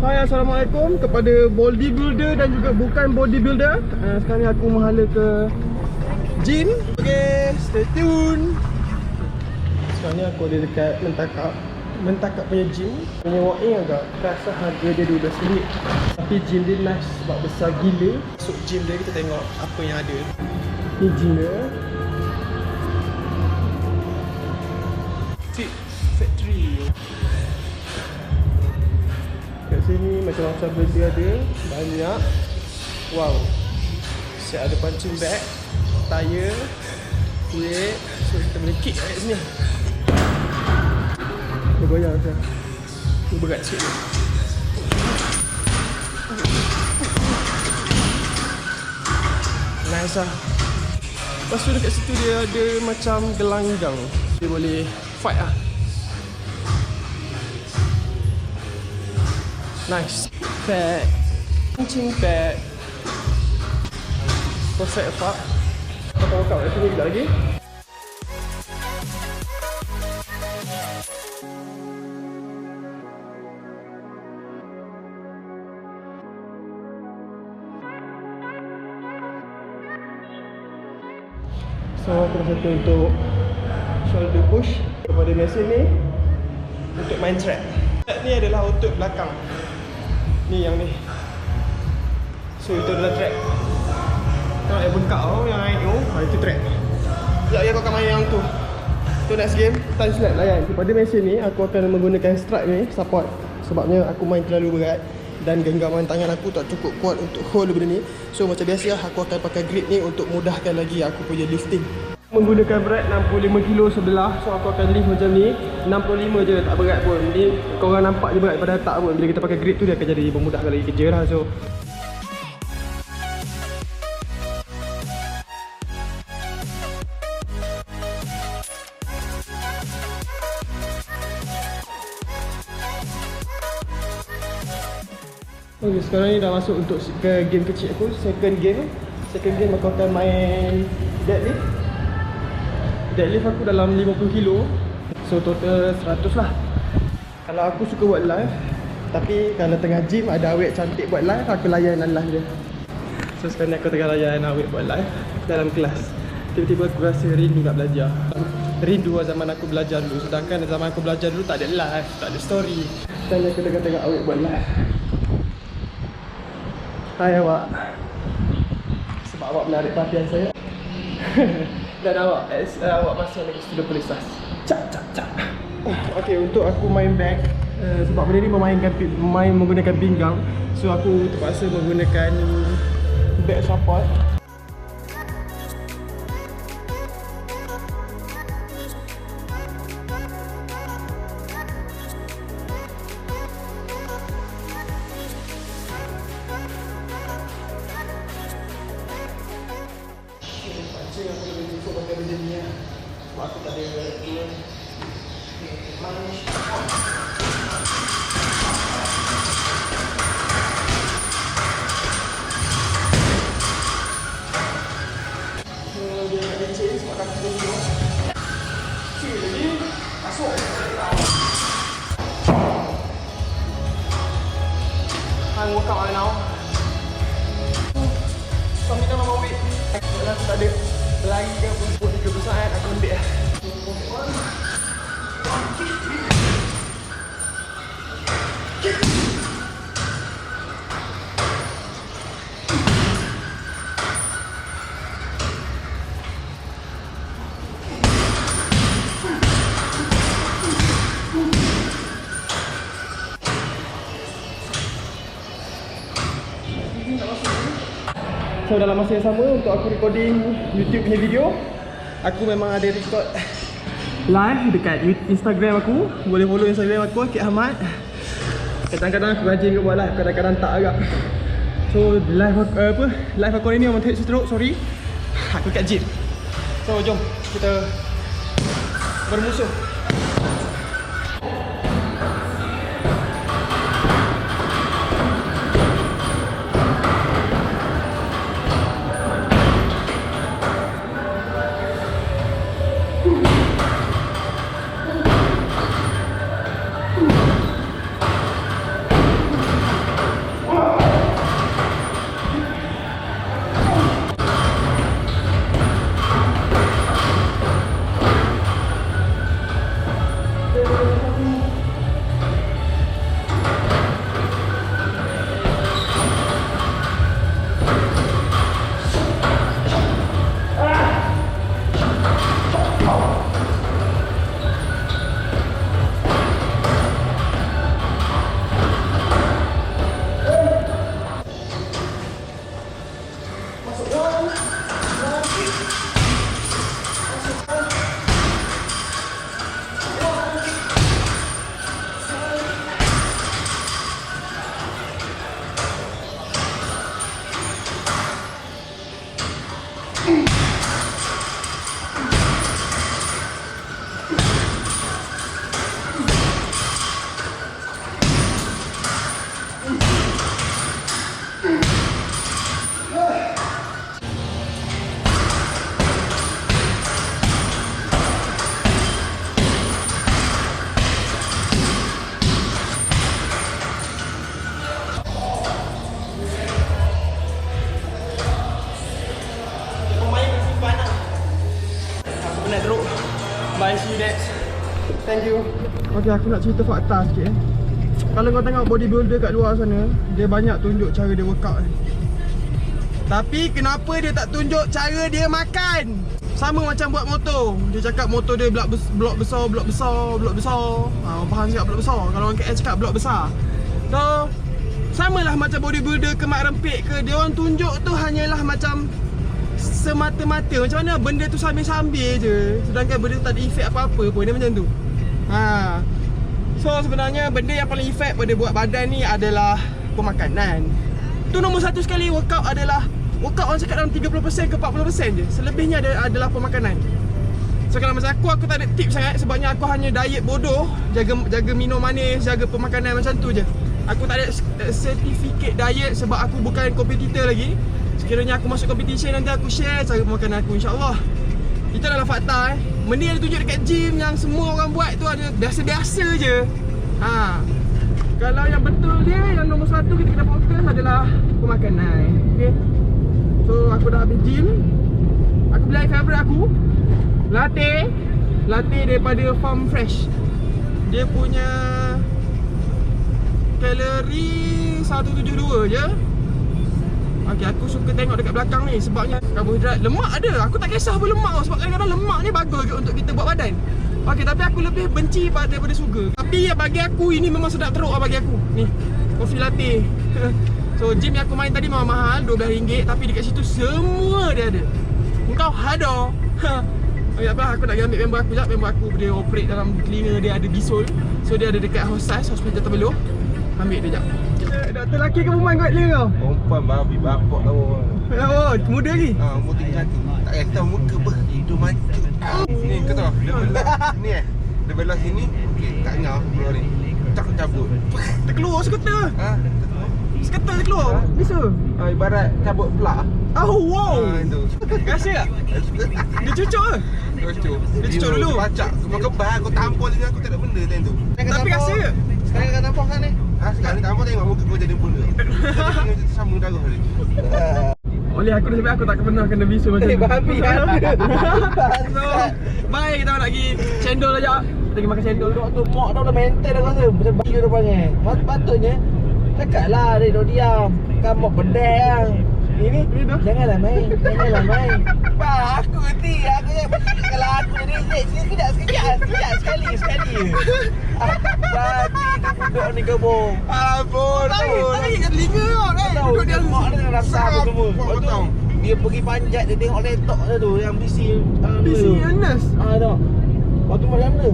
Hai, Assalamualaikum kepada bodybuilder dan juga bukan bodybuilder. Sekarang ni aku menghala ke gym. Okay, stay tune. Sekarang ni aku ada dekat Mentakap punya gym. Punya walk-in agak keras lah, harga dia RM12. Tapi gym dia nice sebab besar gila. Masuk gym dia, kita tengok apa yang ada. Ni gym dia Suip Factory. Kat sini macam-macam benda ada, banyak. Wow. Siap ada punching bag, tayar, weight. So kita boleh kick kat sini. Dia goyang macam ni, berat sikit ni. Nice lah. Lepas tu dekat situ dia ada macam gelanggang, dia boleh fight lah. Nice. Pad, punching pad, perfect fuck. Kita workout kat sini sekejap lagi. So aku dah settle untuk shoulder push kepada mesin ni untuk main track. Track ni adalah otot belakang. Ni yang ni. So itu adalah track. Tengok yang bengkak tu, yang naik tu, itu track. Sekejap lagi aku akan main yang tu. So next game, time slap layan. Pada mesin ni aku akan menggunakan strap ni, support. Sebabnya aku main terlalu berat dan genggaman tangan aku tak cukup kuat untuk hold benda ni. So macam biasa aku akan pakai grip ni untuk mudahkan lagi aku punya lifting. Menggunakan berat 65 kilo sebelah. So aku akan lift macam ni, 65 je, tak berat pun. Ni korang nampak je berat pada tak pun. Bila kita pakai grip tu dia akan jadi memudahkan lagi kerja lah. So okay, sekarang ni dah masuk untuk ke game kecil aku, second game. Second game aku akan main deadlift. Deadlift aku dalam 50 kilo. So total 100 lah. Kalau aku suka buat live, tapi kalau tengah gym ada awet cantik buat live, aku layan live je. So sekarang ni aku tengah layan awet buat live dalam kelas. Tiba-tiba aku rasa rindu nak belajar. Rindu zaman aku belajar dulu. Sedangkan zaman aku belajar dulu tak ada live, tak ada story. Sekarang ni aku tengah awet buat live. Hai awak. Sebab awak menarik perhatian saya. Dan awak masih lagi student polisas. Cak. Okay, untuk aku main bag, sebab benda ni menggunakan pinggang. So aku terpaksa menggunakan bag support. Aku lebih suka pakai benda ni lah. Sebab aku tak ada dua manage. Dia nak leceh sebab kaki dia ni. Cik lagi masuk. Hang workout right now. Sambil dah mama weight. Kalau aku tak ada berlari ke pun 30 saat aku ambil lah. So dalam masa yang sama untuk aku recording YouTube punya video, aku memang ada record live dekat Instagram aku. Boleh follow Instagram aku, AkeeAhmad. Kadang-kadang aku rajin ke buat live, kadang-kadang tak agak. So live aku hari ni memang take stroke, sorry. Aku kat gym. So jom kita bermusuh. you. Okay, aku nak cerita fakta sikit Kalau kau tengok bodybuilder kat luar sana, dia banyak tunjuk cara dia workout ni. Tapi kenapa dia tak tunjuk cara dia makan? Sama macam buat motor. Dia cakap motor dia blok besar. Faham cakap blok besar. Kalau orang KL cakap blok besar. So, samalah macam bodybuilder ke mak rempik ke, dia orang tunjuk tu hanyalah macam semata-mata. Macam mana benda tu sambil-sambil je, sedangkan benda tu tak ada efek apa-apa pun. Dia macam tu. So sebenarnya benda yang paling efek pada buat badan ni adalah pemakanan. Tu nombor satu sekali. Workout adalah workout orang cakap dalam 30% ke 40% je. Selebihnya adalah pemakanan. So kalau macam aku tak ada tips sangat. Sebabnya aku hanya diet bodoh, jaga minum manis, jaga pemakanan macam tu je. Aku tak ada certificate diet sebab aku bukan kompetitor lagi. Sekiranya aku masuk competition, nanti aku share cara pemakanan aku, insyaAllah. Itu adalah fakta. Benda yang ditunjuk dekat gym yang semua orang buat tu ada biasa-biasa je. Kalau yang betul dia, yang nombor satu kita kena fokus adalah pemakanan. Okay. So aku dah habis gym. Aku beli air favourite aku, latte daripada Farm Fresh. Dia punya kalori 172 je. Okay, aku suka tengok dekat belakang ni sebabnya karbohidrat, lemak ada. Aku tak kisah pun lemak tau, sebab kadang-kadang lemak ni bagus ke untuk kita buat badan. Okay, tapi aku lebih benci daripada sugar. Tapi bagi aku ini memang sedap teruk lah bagi aku. Ni, coffee latte. So gym yang aku main tadi memang mahal, RM12. Tapi dekat situ semua dia ada. Engkau ada. Okay, apa, aku nak pergi ambil member aku sekejap. Member aku dia operate dalam telinga dia ada bisul. So dia ada dekat hospital Tebeloh. Ambil dia sekejap. Doktor lelaki ke perempuan kot dia kau? Perempuan babi bapak kau. Oh, muda lagi? Umur 31. Tak payah tahu muka apa. Hidung mancuk. Ni kau tahu, dia belah ni dia belah sini, okey, tak ngau keluar ni. Tak cabut. Terkeluar skuter. Skuter terkeluar. Bisa. Ibarat cabut pelak. Oh, wow. Itu. Rasa tak? Dia cucuk ke? Cucuk. Dia cucuk dulu. Pacak. Kau kebal, kau tampol dengan aku tak ada benda time tu. Tapi rasa ke? Sekarang kau tampol kan ni? Sekarang ni tampol tengok muka kau jadi bunda. Sama darah ni. Oleh aku sampai aku tak pernah kena bisu macam tu. Babi ada. So, bye, kita nak pergi cendol aja. Kita pergi makan cendol. Tu mak dah mental dah rasa macam babi dia panggil. Patutnya cakaplah dia duk diam. Kamu pedang. Ini janganlah main. Pak, aku reti. Aku kalau aku reject sekejap sekali. Babi tu duduk ni kebong. Abon. Tarik kat telinga kau kan. Duduk dia mak dia rasa apa semua. Lepas tu dia pergi panjat, dia tengok laptop dia tu yang BC nurse. Tau. Waktu macam mana?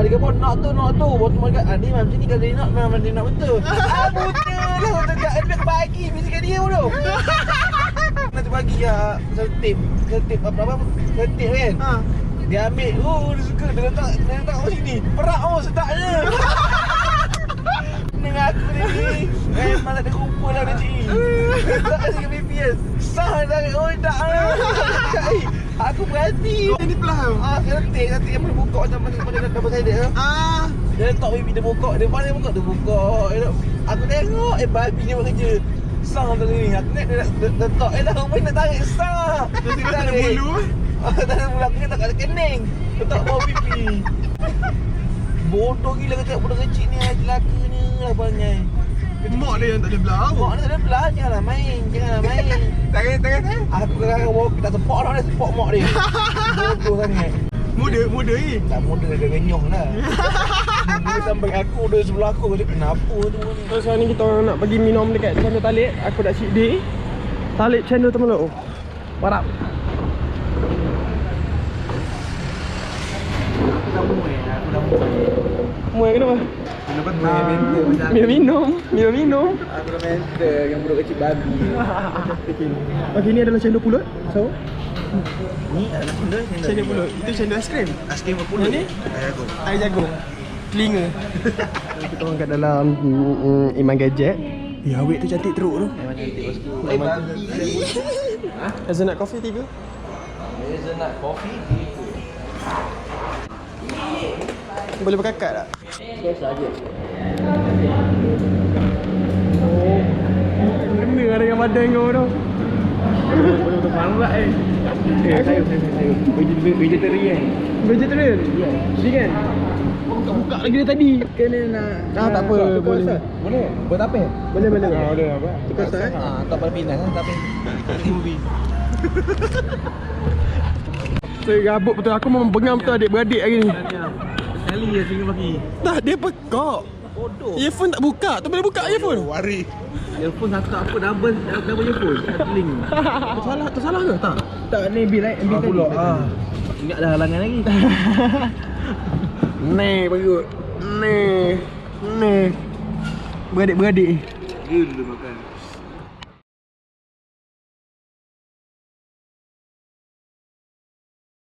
Dia kata nak tu. Waktu macam ni macam ni kalau dia nak memang dia nak betul. Betul lah. Waktu dia bagi bisikan dia tu. Nanti bagi setip apa setip kan. Dia ambil, dia suka, dia letak kat sini. Perak sedapnya. Dengan aku ni memang tak ada rupa lah dia cik. Tak kasi ke PetiAis. Sah sangat, tak lah. Aku berhati. Ini pelah tau. Ketik yang boleh buka macam mana double sided tu. Dia letak baby dia buka. Dia mana buka tu buka. Aku tengok babi dia bekerja. Sah tu ni. Aku nak dia letak dah main nak tarik sah. Dia tak ada bulu. Tak ada bulu, aku tak ada kening. Letak bawah pipi. Bodoh gila kata budak kecil ni celakanya lah panggil. Mak dia yang tak ada belah. Mak dia tak ada belah, janganlah main. Tangan. Aku kadang-kadang bawa kita support lah, dia support mak dia. Bodoh sangat. Muda ni. Tak muda, dia renyong lah. Dia sampai aku, dia sebelah aku. Dia kenapa tu ni? So sekarang ni kita orang nak pergi minum dekat channel Talib. Aku dah cheat day. Talib channel Tebeloh. What up? Aku dah Muai kenapa? Minum. Aku dah mental yang budak kecil babi. Okay, ni adalah cendol pulut. So, Ni adalah cendol pulut. Itu cendol aiskrim. Aiskrim berpuluh. Yang ni? Air jagung. Telinga. Kita orang kat dalam Aiman gadget. Awet tu cantik teruk tu. Memang cantik bosku. Babi. Hazelnut coffee 3. Hazelnut coffee 3. Boleh berkakak tak? Biasa je. Oh, kena lah dengan badan kau tu. Betul-betul pangkat sayur. Vegetarian. Vegetarian? Ya. Vegan? Buka lagi dari tadi. Kena nak. Tak apa, boleh. Boleh? Buat apa? Boleh. Boleh apa? Tukar sah. Tak pada pindah kan, tak apa. iMovie. Saya gabut betul. Aku memang bengang betul adik-beradik hari ni. Sekali je tinggal bagi. Tak, dia pekak. Bodoh. Earphone tak buka. Tak boleh buka earphone. Wari. Earphone satu apa double earphone. Satu link. Tersalah ke? Tak, ni bil Pula. Ingat dah halangan lagi. Ni perut. Ni. Beradik-beradik. Gila makan.